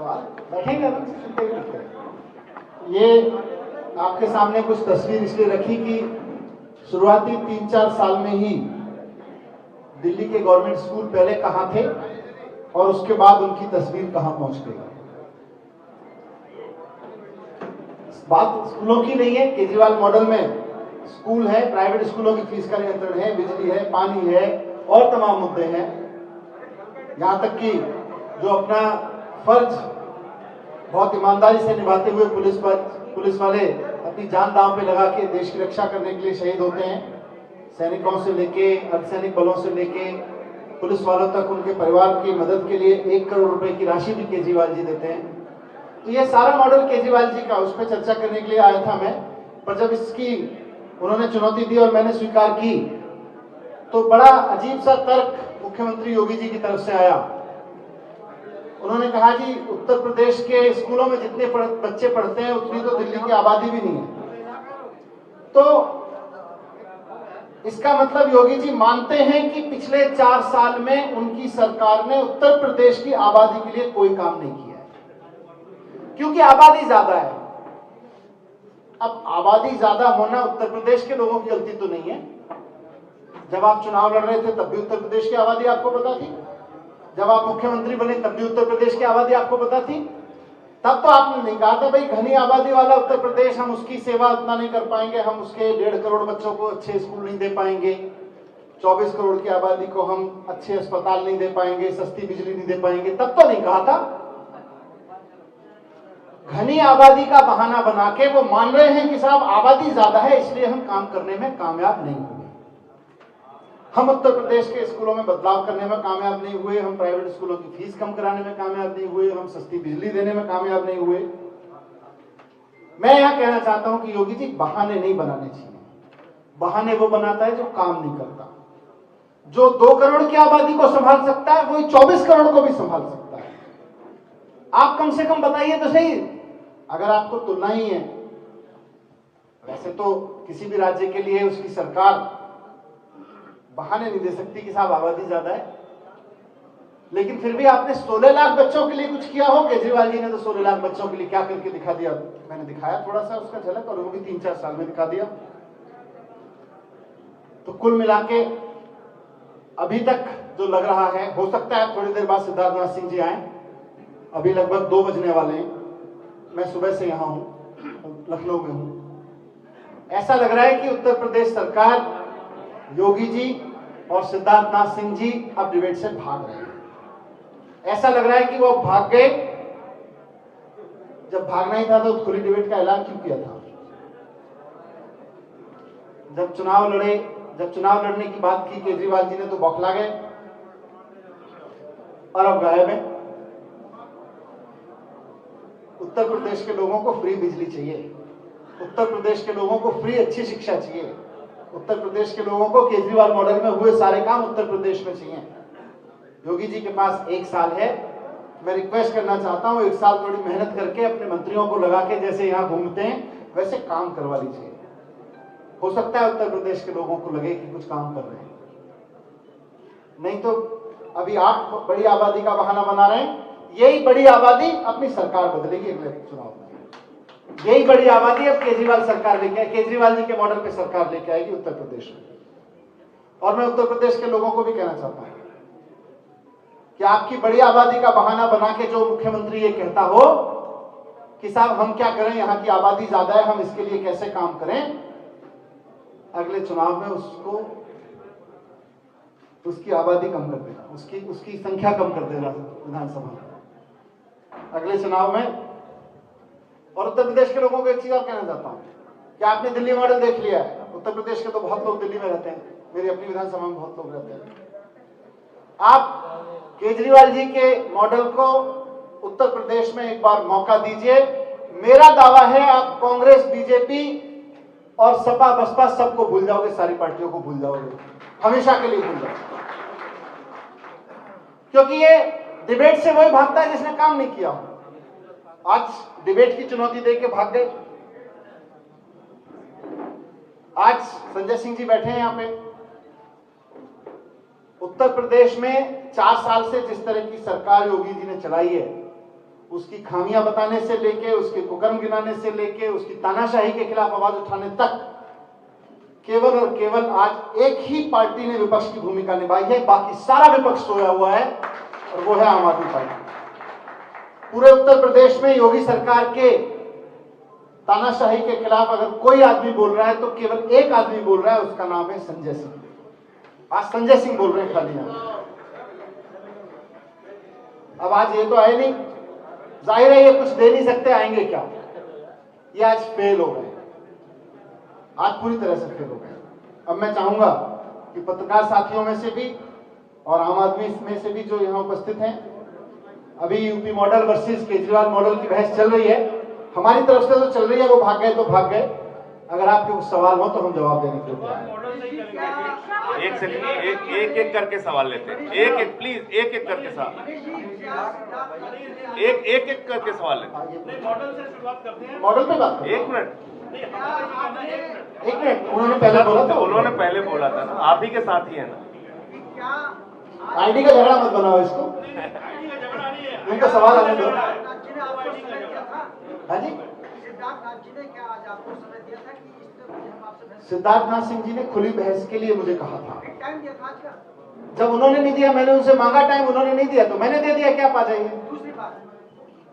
सवाल बैठेंगे अलग से सुनते हुए लिखते हैं। ये आपके सामने कुछ तस्वीर इसलिए रखी कि शुरुआती 3-4 साल में ही दिल्ली के गवर्नमेंट स्कूल पहले कहाँ थे और उसके बाद उनकी तस्वीर कहाँ पहुंच गई। बात स्कूलों की नहीं है। केजरीवाल मॉडल में स्कूल है, प्राइवेट स्कूलों की फीस का नियंत्रण है, बिजली है, पानी है और तमाम मुद्दे हैं। यहां तक कि जो अपना फर्ज बहुत ईमानदारी से निभाते हुए पुलिस वाले अपनी जान दांव पे लगा के देश की रक्षा करने के लिए शहीद होते हैं। सैनिकों से लेके अर्धसैनिक बलों से लेके पुलिस वालों तक उनके परिवार की मदद के लिए 1 करोड़ रुपए की राशि भी केजरीवाल जी देते हैं। तो ये सारा मॉडल केजरीवाल जी का, उस पर चर्चा करने के लिए आया था मैं। पर जब इसकी उन्होंने चुनौती दी और मैंने स्वीकार की तो बड़ा अजीब सा तर्क मुख्यमंत्री योगी जी की तरफ से आया। उन्होंने कहा कि उत्तर प्रदेश के स्कूलों में जितने बच्चे पढ़ते हैं उतनी तो दिल्ली की आबादी भी नहीं है। तो इसका मतलब योगी जी मानते हैं कि पिछले 4 साल में उनकी सरकार ने उत्तर प्रदेश की आबादी के लिए कोई काम नहीं किया है, क्योंकि आबादी ज्यादा है। अब आबादी ज्यादा होना उत्तर प्रदेश के लोगों की गलती तो नहीं है। जब आप चुनाव लड़ रहे थे तब भी उत्तर प्रदेश की आबादी आपको पता थी। जब आप मुख्यमंत्री बने तब भी उत्तर प्रदेश की आबादी आपको पता थी। तब तो आपने नहीं कहा था भाई घनी आबादी वाला उत्तर प्रदेश, हम उसकी सेवा उतना नहीं कर पाएंगे, हम उसके 1.5 करोड़ बच्चों को अच्छे स्कूल नहीं दे पाएंगे, 24 करोड़ की आबादी को हम अच्छे अस्पताल नहीं दे पाएंगे, सस्ती बिजली नहीं दे पाएंगे। तब तो नहीं कहा था। घनी आबादी का बहाना बना के वो मान रहे हैं कि साहब आबादी ज्यादा है इसलिए हम काम करने में कामयाब नहीं हुए, हम उत्तर प्रदेश के स्कूलों में बदलाव करने में कामयाब नहीं हुए, हम प्राइवेट स्कूलों की फीस कम कराने में कामयाब नहीं हुए, हम सस्ती बिजली देने में कामयाब नहीं हुए। मैं यहां कहना चाहता हूं कि योगी जी बहाने नहीं बनाने चाहिए। बहाने वो बनाता है जो काम नहीं करता। जो 2 करोड़ की आबादी को संभाल सकता है वही 24 करोड़ को भी संभाल सकता है। आप कम से कम बताइए तो सही, अगर आपको तुलना ही है, वैसे तो किसी भी राज्य के लिए उसकी सरकार बहाने नहीं दे सकती कि साहब आबादी ज्यादा है, लेकिन फिर भी आपने 16 लाख बच्चों के लिए कुछ किया हो। केजरीवाल जी ने तो 16 लाख बच्चों के लिए क्या करके दिखा दिया, मैंने दिखाया थोड़ा सा उसका झलक, और वो भी 3-4 साल में दिखा दिया। तो कुल मिला के अभी तक जो लग रहा है, हो सकता है थोड़ी देर बाद सिद्धार्थनाथ सिंह जी आए, अभी लगभग 2 बजने वाले हैं, मैं सुबह से यहां हूं, लखनऊ में हूं। ऐसा लग रहा है कि उत्तर प्रदेश सरकार, योगी जी और सिद्धार्थनाथ सिंह जी अब डिबेट से भाग रहे हैं। ऐसा लग रहा है कि वो अब भाग गए। जब भागना ही था तो खुली डिबेट का ऐलान क्यों किया था? जब चुनाव लड़ने की बात की केजरीवाल जी ने तो बौखला गए और अब गायब है। उत्तर प्रदेश के लोगों को फ्री बिजली चाहिए, उत्तर प्रदेश के लोगों को फ्री अच्छी शिक्षा चाहिए, उत्तर प्रदेश के लोगों को केजरीवाल मॉडल में हुए सारे काम उत्तर प्रदेश में चाहिए। योगी जी के पास 1 साल है। मैं रिक्वेस्ट करना चाहता हूं 1 साल थोड़ी मेहनत करके अपने मंत्रियों को लगा के जैसे यहां घूमते हैं वैसे काम करवा लीजिए। हो सकता है उत्तर प्रदेश के लोगों को लगे कि कुछ काम कर रहे हैं। नहीं तो अभी आप बड़ी आबादी का बहाना बना रहे हैं। यही बड़ी आबादी अपनी सरकार बदलेगी अगले चुनाव में। यही बड़ी आबादी अब केजरीवाल सरकार लेके आए, केजरीवाल जी के मॉडल पे सरकार लेके आएगी उत्तर प्रदेश में। और मैं उत्तर प्रदेश के लोगों को भी कहना चाहता हूं कि आपकी बड़ी आबादी का बहाना बना के जो मुख्यमंत्री ये कहता हो कि साहब हम क्या करें, यहाँ की आबादी ज्यादा है, हम इसके लिए कैसे काम करें, अगले चुनाव में उसकी आबादी कम कर देगा, उसकी संख्या कम कर देगा विधानसभा में अगले चुनाव में। और उत्तर प्रदेश के लोगों को एक चीज और कहना चाहता हूं कि आपने दिल्ली मॉडल देख लिया है। उत्तर प्रदेश के तो बहुत लोग दिल्ली में रहते हैं, मेरी अपनी विधानसभा में बहुत लोग रहते हैं। आप केजरीवाल जी के मॉडल को उत्तर प्रदेश में एक बार मौका दीजिए। मेरा दावा है आप कांग्रेस, बीजेपी और सपा बसपा सबको भूल जाओगे, सारी पार्टियों को भूल जाओगे, हमेशा के लिए भूल जाओगे। क्योंकि ये डिबेट से वही भागता है जिसने काम नहीं किया हो। आज डिबेट की चुनौती देके भाग गए। आज संजय सिंह जी बैठे हैं यहां पे। उत्तर प्रदेश में 4 साल से जिस तरह की सरकार योगी जी ने चलाई है उसकी खामियां बताने से लेके, उसके कुकर्म गिनाने से लेके, उसकी तानाशाही के खिलाफ आवाज उठाने तक केवल और केवल आज एक ही पार्टी ने विपक्ष की भूमिका निभाई है, बाकी सारा विपक्ष सोया हुआ है, और वो है आम आदमी पार्टी। पूरे उत्तर प्रदेश में योगी सरकार के तानाशाही के खिलाफ अगर कोई आदमी बोल रहा है तो केवल एक आदमी बोल रहा है, उसका नाम है संजय सिंह। आज संजय सिंह बोल रहे हैं खाली यहाँ। अब आज ये तो आए नहीं, जाहिर है ये कुछ दे नहीं सकते, आएंगे क्या? ये आज फेल हो गए, आज पूरी तरह से फेल हो गए। अब मैं चाहूंगा कि पत्रकार साथियों में से भी और आम आदमी में से भी जो यहाँ उपस्थित हैं, अभी UP model versus Kejriwal model की बहस चल रही है। हमारी तरफ से तो चल रही है, वो भाग गए तो भाग गए। अगर आपके कुछ सवाल हो तो हम जवाब देने के लिए तैयार हैं। एक सेकंड, एक करके सवाल लेते हैं। एक प्लीज एक करके सवाल, एक करके सवाल लेते हैं। मॉडल से शुरुआत करते हैं। मॉडल पे बात करें। एक मिनट, उन्होंने पहले बोला था। उन्होंने पहले बोला था ना, आप ही के साथ ही है ना। आईडी का झगड़ा मत बनाओ इसको, उनका सवाल आने दो। हाँ जी, सिद्धार्थनाथ सिंह जी ने खुली बहस के लिए मुझे कहा था। जब उन्होंने नहीं दिया, मैंने उनसे मांगा टाइम, उन्होंने नहीं दिया तो मैंने दे दिया। क्या पा जाइए? दूसरी बात,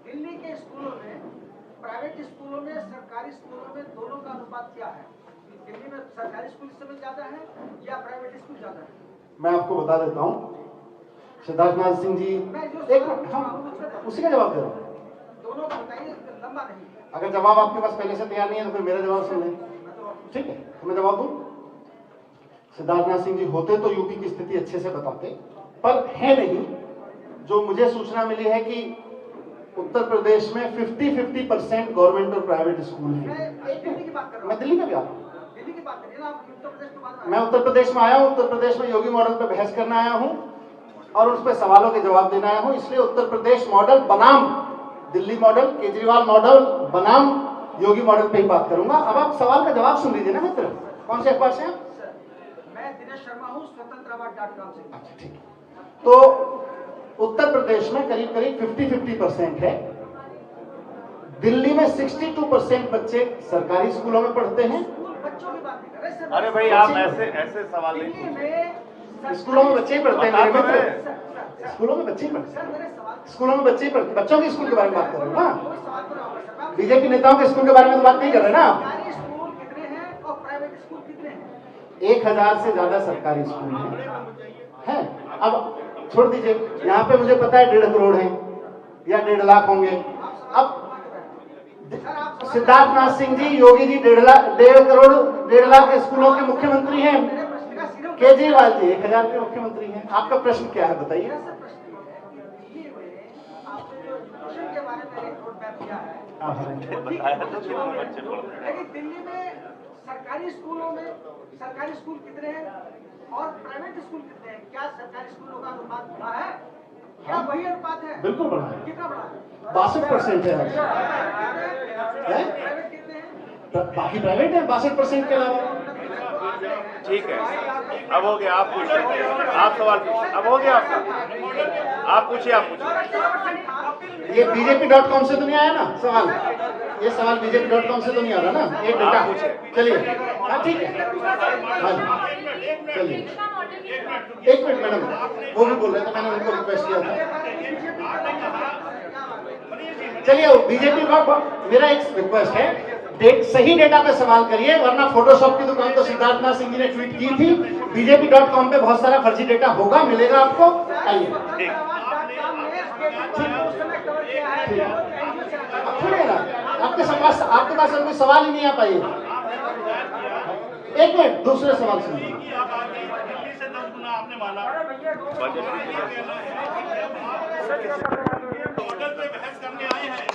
दिल्ली के स्कूलों में, प्राइवेट स्कूलों में, सरकारी स्कूलों में दोनों का अनुपात क्या है? दिल्ली में सरकारी स्कूल इस समय ज्यादा है या प्राइवेट स्कूल ज्यादा है? मैं आपको बता देता हूँ। सिद्धार्थनाथ सिंह जी, एक मिनट, हम उसी का जवाब दे रहा हूँ। दोनों का बताइए, लंबा नहीं। अगर जवाब आपके पास पहले से तैयार नहीं है तो फिर मेरा जवाब सुन लें, ठीक है? तो मैं जवाब दूं। सिद्धार्थनाथ सिंह जी होते तो यूपी की स्थिति अच्छे से बताते, पर है नहीं। जो मुझे सूचना मिली है कि उत्तर प्रदेश में 50-50% गवर्नमेंट और प्राइवेट स्कूल हैं। दिल्ली की बात कर रहा मैं दिल्ली में भी आ रहा हूँ। हूँ, दिल्ली की बात करिए ना आप। उत्तर प्रदेश के बाद मैं उत्तर प्रदेश में आया हूँ। उत्तर प्रदेश में योगी मॉडल पे बहस करने आया हूँ और उस पर सवालों के जवाब देने आया हूँ। इसलिए उत्तर प्रदेश मॉडल बनाम दिल्ली मॉडल, केजरीवाल मॉडल बनाम योगी मॉडल पे ही बात करूंगा। अब आप सवाल का जवाब सुन लीजिए ना मित्र। कौन से अखबार से हैं? मैं दिनेश शर्मा हूँ, स्वतंत्रवाद.com से। अच्छा, ठीक है। तो उत्तर प्रदेश में करीब करीब 50-50% है। दिल्ली में 62% बच्चे सरकारी स्कूलों में पढ़ते हैं। बच्चों की बात नहीं कर रहे सर। अरे भाई, आप ऐसे सवाल नहीं दिल्ली पूछिए। में स्कूलों में बच्चे ही पढ़ते हैं मेरे मित्र। सर, स्कूलों में बच्चे ही पढ़ते सर मेरे सवाल, हैं। स्कूलों में बच्चे ही पढ़ते, बच्चों के स्कूल के बारे में बात कर रहे हो ना। कोई सवाल तो ना होगा सर। आप बीजेपी नेताओं के स्कूल के बारे में तो बात नहीं कर रहे ना। सरकारी स्कूल कितने हैं और प्राइवेट स्कूल कितने हैं? 1000 से ज्यादा सरकारी स्कूल हैं। अब छोड़ दीजिए, यहाँ पे मुझे पता है 1.5 करोड़ हैं या 1.5 लाख होंगे। अब सिद्धार्थनाथ सिंह जी, योगी जी 1.5 करोड़ 1.5 लाख स्कूलों के मुख्यमंत्री हैं। मेरे प्रश्न का सिर्फ केजरीवाल जी 1000 के मुख्यमंत्री हैं। आपका प्रश्न क्या है बताइए? ऐसा प्रश्न है कि दिल्ली में आपने जो एजुकेशन के बारे में एक रोड मैप किया है, बताया तो कितने बच्चे पढ़ते हैं। लेकिन दिल्ली में सरकारी स्कूलों में सरकारी स्कूल कितने हैं और प्राइवेट स्कूल कितने हैं? क्या सरकारी स्कूलों का अनुपात बढ़ा है? क्या वही अनुपात है? बिल्कुल बढ़ा है। कितना बढ़ा है? 62% है। प्राइवेट कितने हैं? बाकी प्राइवेट है 62% के अलावा। ठीक है, अब हो गया। आप पूछिए, आप सवाल पूछिए। अब हो गया, आप पूछिए। ये बीजेपी.com से तो नहीं आया ना सवाल? ये सवाल बीजेपी.com से तो नहीं आ रहा ना? ये डेटा पूछे। चलिए, हाँ ठीक है, हाँ चलिए। एक मिनट मैडम, वो भी बोल रहे थे, मैंने उनको रिक्वेस्ट किया था। चलिए, बीजेपी मेरा एक रिक्वेस्ट है, सही डेटा पे सवाल करिए, वरना फोटोशॉप की दुकान तो सिद्धार्थनाथ सिंह जी ने ट्वीट की थी। बीजेपी.com पे बहुत सारा फर्जी डेटा होगा, मिलेगा आपको। आइए, आपके पास कोई सवाल ही नहीं आ पाई। एक मिनट, दूसरे सवाल सुनिए। दिल्ली से 10 गुना आपने माना। मॉडल पे बहस करने आए हैं।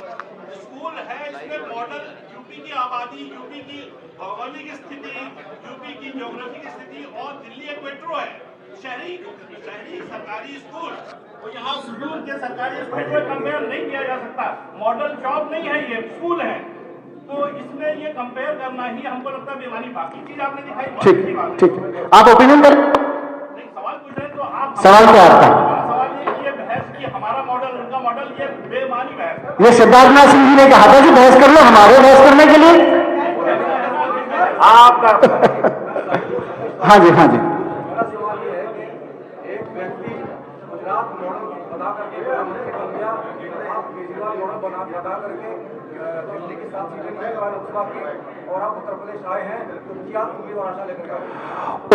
स्कूल है, इसमें मॉडल यूपी की आबादी, यूपी की भौगोलिक स्थिति, यूपी की ज्योग्राफी की स्थिति और दिल्ली एक मेट्रो है। शहरी सरकारी स्कूल, तो यहाँ स्कूल के सरकारी स्कूल को कंपेयर नहीं किया जा सकता। मॉडल जॉब नहीं है, ये स्कूल है। तो इसमें ये कंपेयर करना ही हमको लगता है बेमानी। बाकी चीज आपने दिखाई बहुत अच्छी बात है। ठीक, आप ओपिनियन करें। नहीं, सवाल पूछ रहे हैं तो आप सवाल क्या आपका? सवाल ये कि ये बहस की हमारा मॉडल उनका मॉडल, ये बेमानी बहस। ये सिद्धार्थनाथ सिंह जी ने कहा था कि बहस कर लो, हमारे बहस करने के लिए। आपका हाँ जी, हाँ जी। मेरा सवाल ये है कि एक व्यक्ति गुजरात मॉडल बना करके प्रधानमंत्री बन गया, आप केजरीवाल मॉडल बता करके दिल्ली की 7 सीटें नहीं है लोकसभा की, और आप उत्तर प्रदेश आए हैं, तो क्या उम्मीदवार आशा लेकर आए?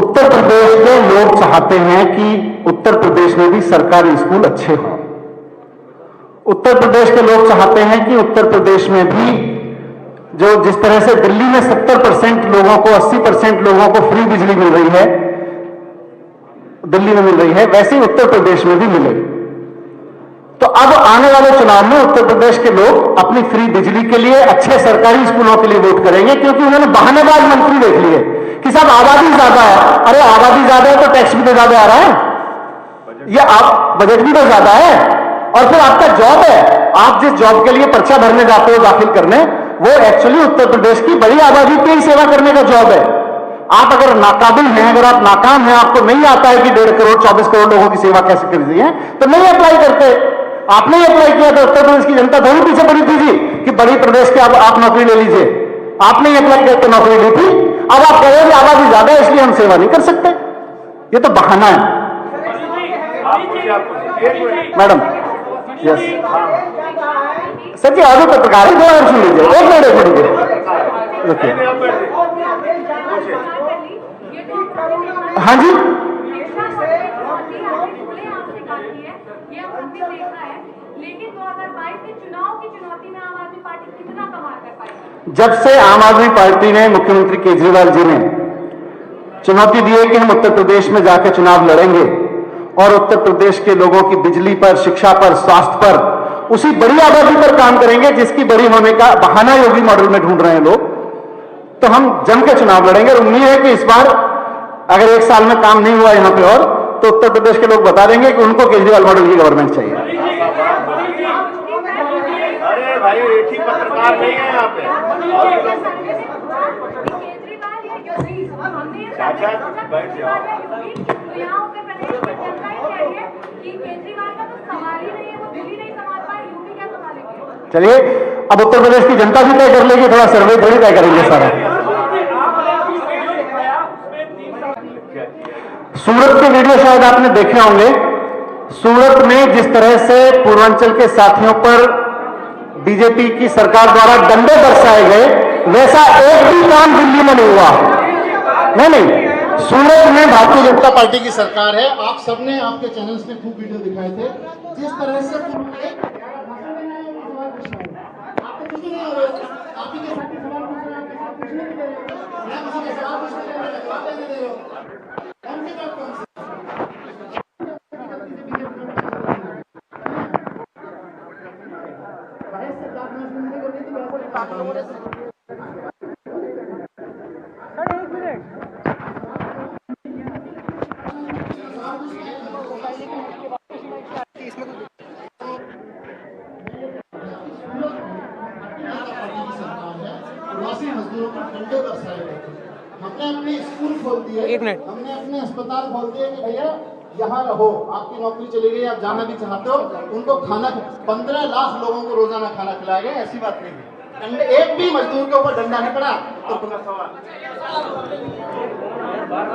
उत्तर प्रदेश के लोग चाहते हैं कि उत्तर प्रदेश में भी सरकारी स्कूल अच्छे हों। उत्तर प्रदेश के लोग चाहते हैं कि उत्तर प्रदेश में भी जो जिस तरह से दिल्ली में 70% लोगों को, 80% लोगों को फ्री बिजली मिल रही है, दिल्ली में मिल रही है, वैसे ही उत्तर प्रदेश में भी मिले। तो अब आने वाले चुनाव में उत्तर प्रदेश के लोग अपनी फ्री बिजली के लिए, अच्छे सरकारी स्कूलों के लिए वोट करेंगे, क्योंकि उन्होंने बहानेबाज मंत्री देख लिए कि साहब आबादी ज्यादा है। अरे आबादी ज्यादा है तो टैक्स भी तो ज्यादा आ रहा है, ये आप बजट भी तो ज्यादा है, और फिर आपका जॉब है, आप जिस जॉब के लिए पर्चा भरने जाते हो, दाखिल करने, वो एक्चुअली उत्तर प्रदेश की बड़ी आबादी की ही सेवा करने का जॉब है। आप अगर नाकाबिल हैं, अगर आप नाकाम हैं, आपको नहीं आता है कि 1.5 करोड़ 24 करोड़ लोगों की सेवा कैसे करनी है, तो नहीं अप्लाई करते। आपने ही अप्लाई किया था, उत्तर प्रदेश की जनता थोड़ी पीछे पड़ी थी जी कि बड़ी प्रदेश के अब आप नौकरी ले लीजिए। आपने ही अप्लाई करके नौकरी ली थी। अब आप कह रहे हैं आबादी ज्यादा है इसलिए हम सेवा नहीं कर सकते, ये तो बहाना है। मैडम यस सर जी, और पत्रकार है, 2 मिनट सुन लीजिए, 1 मिनट हाँ जी। लेकिन 2022 के चुनाव की चुनौती में आम आदमी पार्टी कितना कमाल कर पाई? जब से आम आदमी पार्टी ने, मुख्यमंत्री केजरीवाल जी ने चुनौती दी है कि हम उत्तर प्रदेश में जाकर चुनाव लड़ेंगे और उत्तर प्रदेश के लोगों की बिजली पर, शिक्षा पर, स्वास्थ्य पर, उसी बड़ी आबादी पर काम करेंगे जिसकी बड़ी होने का बहाना योगी मॉडल में ढूंढ रहे हैं लोग, तो हम जम के चुनाव लड़ेंगे। और उम्मीद है कि इस बार अगर 1 साल में काम नहीं हुआ यहां पे और, तो उत्तर प्रदेश के लोग बता देंगे कि उनको केजरीवाल मॉडल की गवर्नमेंट चाहिए। अरे भाई, एक ही पत्रकार नहीं है यहाँ पे। चाचा बैठ जाओ। तो यहाँ उत्तर प्रदेश की जनता ही कह रही है कि केजरीवाल का तो सवाल ही नहीं है, वो दिल्ली नहीं संभाल पाए, यूपी क्या संभालेंगे? चलिए, अब उत्तर प्रदेश की जनता भी तय कर लेगी, थोड़ा सर्वे थोड़ी तय करेंगे सारा। सूरत के वीडियो शायद आपने देखे होंगे। सूरत में जिस तरह से पूर्वांचल के साथियों पर बीजेपी की सरकार द्वारा डंडे बरसाए गए, वैसा एक भी काम दिल्ली में नहीं हुआ। नहीं, सूरत में भारतीय जनता पार्टी की सरकार है। आप सबने, आपके चैनल्स ने खूब वीडियो दिखाए थे, जिस तरह से मजदूरों को डंडे बरसाए गए थे। हमने अपने स्कूल खोल दिए, हमने अपने अस्पताल खोल दिए कि भैया यहाँ रहो, आपकी नौकरी चली गई, आप जाना भी चाहते हो, उनको खाना, 15 लाख लोगों को रोजाना खाना खिलाया गया। ऐसी बात नहीं है, एक भी मजदूर के ऊपर डंडा नहीं पड़ा। तो बार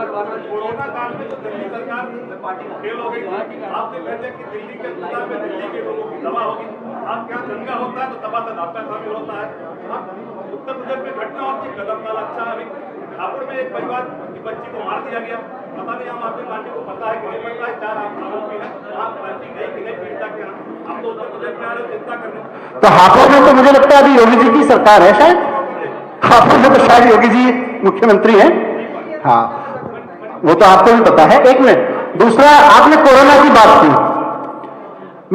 कोरोना काल में तो दिल्ली सरकार फेल हो गई थी। आपने कहते कि दिल्ली के अस्पताल में दिल्ली के लोगों की दवा होगी, आप क्या दंगा होता है तो तबादला आपका शामिल होता है। उत्तर प्रदेश में घटना होती, कदम वाला अच्छा है। हापुड़ में एक परिवार की बच्ची को मार दिया गया, पता नहीं आम आदमी पार्टी को पता है कि नहीं पता है, 4 आरोपी है, आप पार्टी गई कि नहीं पीड़िता के नाम, आप तो उत्तर प्रदेश में आ रहे हो चिंता करने। तो हापुड़ में तो मुझे लगता है अभी योगी जी की सरकार है, शायद हापुड़ में तो शायद योगी जी मुख्यमंत्री हैं। हाँ, वो तो आपको भी पता है। 1 मिनट, दूसरा, आपने कोरोना की बात की,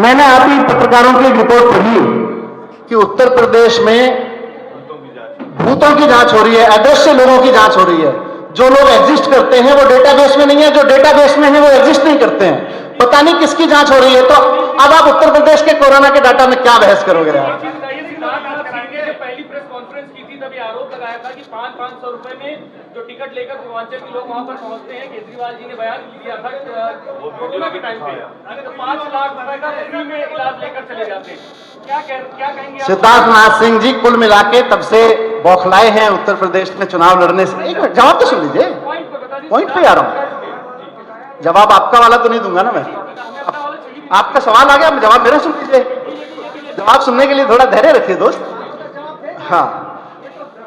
मैंने आप ही पत्रकारों की एक रिपोर्ट पढ़ी कि उत्तर प्रदेश में भूतों की जांच हो रही है, अदृश्य लोगों की जांच हो रही है। जो लोग एग्जिस्ट करते हैं वो डेटाबेस में नहीं है, जो डेटाबेस में है वो एग्जिस्ट नहीं करते हैं। पता नहीं किसकी जांच हो रही है। तो अब आप उत्तर प्रदेश के कोरोना के डाटा में क्या बहस करोगे यार? पहली प्रेस कॉन्फ्रेंस की थी तभी ये आरोप लगाया था कि 500 रुपए में जो टिकट लेकर पूर्वांचल के लोग वहां पर पहुंचते हैं, केजरीवाल जी ने बयान दिया था कोरोना के टाइम पे तो 5 लाख रुपए का फ्री में इलाज लेकर चले जाते हैं। क्या कहेंगे सिद्धार्थ नाथ सिंह जी कुल मिला के तब से बौखलाए हैं उत्तर प्रदेश में चुनाव लड़ने से। एक मिनट जवाब तो सुन लीजिए, पॉइंट पे आ रहा हूं। जवाब आपका वाला तो नहीं दूंगा ना मैं, आपका सवाल आ गया, जवाब मेरा सुन लीजिए। जवाब सुनने के लिए थोड़ा धैर्य रखिए दोस्त। हाँ,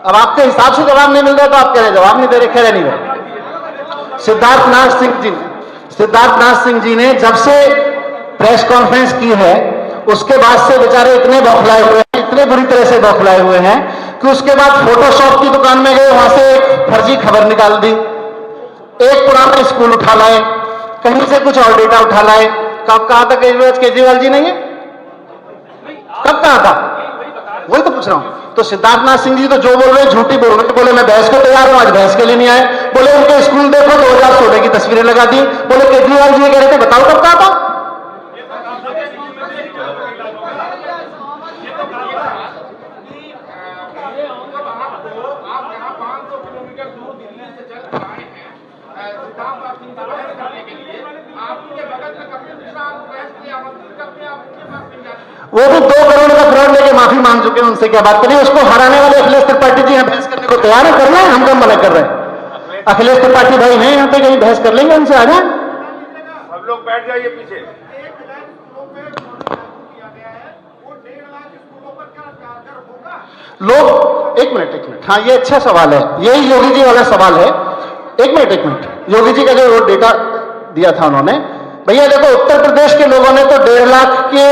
अब आपके हिसाब से जवाब नहीं मिल रहा तो आप कह रहे जवाब नहीं दे रहे, खैर नहीं रहे। सिद्धार्थ नाथ सिंह जी ने जब से प्रेस कॉन्फ्रेंस की है उसके बाद से बेचारे इतने बौखलाए हुए हैं, इतने बुरी तरह से बौखलाए हुए हैं कि उसके बाद फोटोशॉप की दुकान में गए, वहां से एक फर्जी खबर निकाल दी, एक पुराना स्कूल उठा लाए, कहीं से कुछ और डेटा उठा लाए। कब कहा था केजरीवाल जी ने ये? कब कहा था? वही तो पूछ रहा हूं। तो सिद्धार्थ नाथ सिंह जी तो जो बोल रहे हैं झूठी बोल रहे हैं। बोले मैं बहस को तैयार हूं, आज बहस के लिए नहीं आए। बोले उनके स्कूल देखो 2016 की तस्वीरें लगा दी। बोले केजरीवाल जी ये कह रहे थे, बताओ कब कहा था? वो भी 2 करोड़ का फ्रॉड लेके माफी मांग चुके हैं, उनसे क्या बात करिए। उसको हराने वाले अखिलेश त्रिपाठी जी यहाँ बहस करने को तैयार है, करना है, हम कम मना कर रहे हैं। अखिलेश त्रिपाठी भाई हैं यहाँ पे, कहीं बहस कर लेंगे उनसे, आ जाए। सब लोग बैठ जाइए पीछे। लोग एक मिनट, हाँ ये अच्छा सवाल है, यही योगी जी वाला सवाल है। एक मिनट, योगी जी का जो डेटा दिया था उन्होंने, भैया देखो उत्तर प्रदेश के लोगों ने तो 1.5 लाख के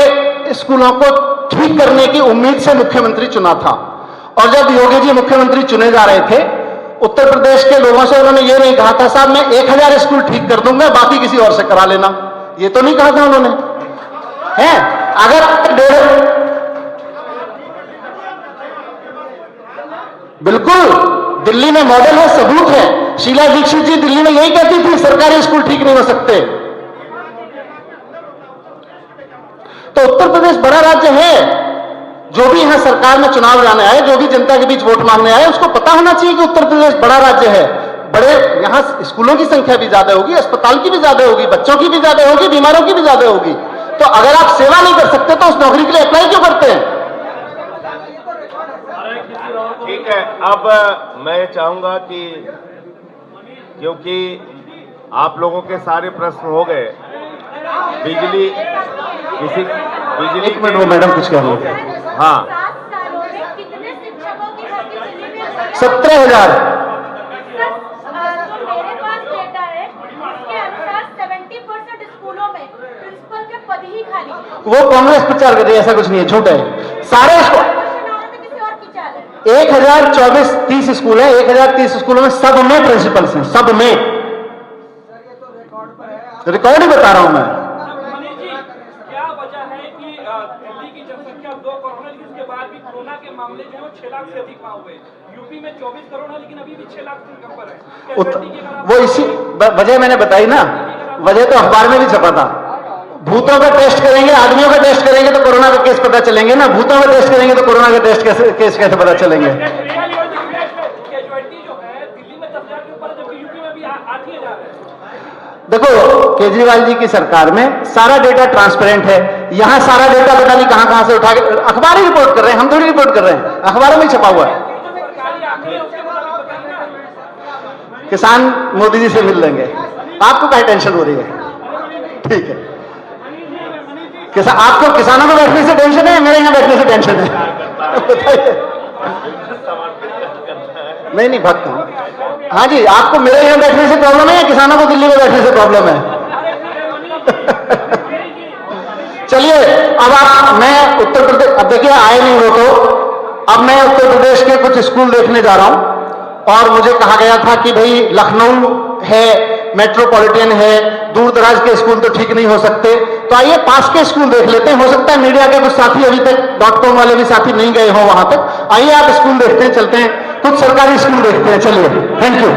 स्कूलों को ठीक करने की उम्मीद से मुख्यमंत्री चुना था। और जब योगी जी मुख्यमंत्री चुने जा रहे थे, उत्तर प्रदेश के लोगों से उन्होंने ये नहीं कहा था साहब मैं 1000 स्कूल ठीक कर दूंगा, बाकी किसी और से करा लेना, ये तो नहीं कहा था उन्होंने। है अगर बिल्कुल दिल्ली में मॉडल है, सबूत है। शीला दीक्षित जी दिल्ली में यही कहती थी सरकारी स्कूल ठीक नहीं हो सकते। तो उत्तर प्रदेश बड़ा राज्य है। जो भी यहां सरकार में चुनाव लाने आए, जो भी जनता के बीच वोट मांगने आए, उसको पता होना चाहिए कि उत्तर प्रदेश बड़ा राज्य है। बड़े यहां स्कूलों की संख्या भी ज्यादा होगी, अस्पताल की भी ज्यादा होगी, बच्चों की भी ज्यादा होगी, बीमारों की भी ज्यादा होगी। तो अगर आप सेवा नहीं कर सकते तो उस नौकरी के लिए अप्लाई क्यों करते हैं? ठीक है, अब मैं चाहूंगा कि क्योंकि आप लोगों के सारे प्रश्न हो गए, बिजली एक मिनट, वो मैडम कुछ कह रही है। हाँ 17,000। मेरे पास डेटा है, उसके अनुसार 70% स्कूलों में प्रिंसिपल के पद ही खाली है। वो कांग्रेस प्रचार कर रही है, ऐसा कुछ नहीं है, झूठ है। सारे 1024-30 स्कूल है, 1030 स्कूलों में सब में प्रिंसिपल्स हैं, सब में। रिकॉर्ड ही बता रहा हूं मैं। क्या वजह है कि दिल्ली की जनसंख्या 2 करोड़ है, जिसके बाद भी कोरोना के मामले जो है 6 लाख से अधिक वहां हुए। यूपी में 24 करोड़ है, लेकिन अभी भी 6 लाख से कम पर है। वो इसी वजह मैंने बताई ना, वजह तो अखबार में भी छपा था। भूतों का टेस्ट करेंगे, आदमियों का टेस्ट करेंगे तो कोरोना का केस पता चलेंगे ना, भूतों का टेस्ट करेंगे तो कोरोना का टेस्ट केस कैसे पता चलेंगे? देखो केजरीवाल जी की सरकार में सारा डेटा ट्रांसपेरेंट है। यहां सारा डेटा पता नहीं कहां से उठा के, अखबार ही रिपोर्ट कर रहे हैं, हम थोड़ी रिपोर्ट कर रहे हैं, अखबारों में छपा हुआ है। किसान मोदी जी से मिल लेंगे, आपको क्या टेंशन हो रही है? ठीक है, आपको किसानों को बैठने से टेंशन है, मेरे यहां बैठने से टेंशन है? बताइए। नहीं भक्त हूं। हाँ जी, आपको मेरे यहां बैठने से प्रॉब्लम है या किसानों को दिल्ली में बैठने से प्रॉब्लम है? चलिए अब मैं उत्तर प्रदेश, अब देखिए आए नहीं हो तो अब मैं उत्तर प्रदेश के कुछ स्कूल देखने जा रहा हूं। और मुझे कहा गया था कि भाई लखनऊ है, मेट्रोपॉलिटन है, दूर दराज के स्कूल तो ठीक नहीं हो सकते, तो आइए पास के स्कूल देख लेते हैं। हो सकता है मीडिया के कुछ साथी अभी तक .com वाले भी साथी नहीं गए हो वहां तक, आइए आप स्कूल देखते हैं, चलते हैं, कुछ सरकारी स्कूल देखते हैं, चलिए। Thank you.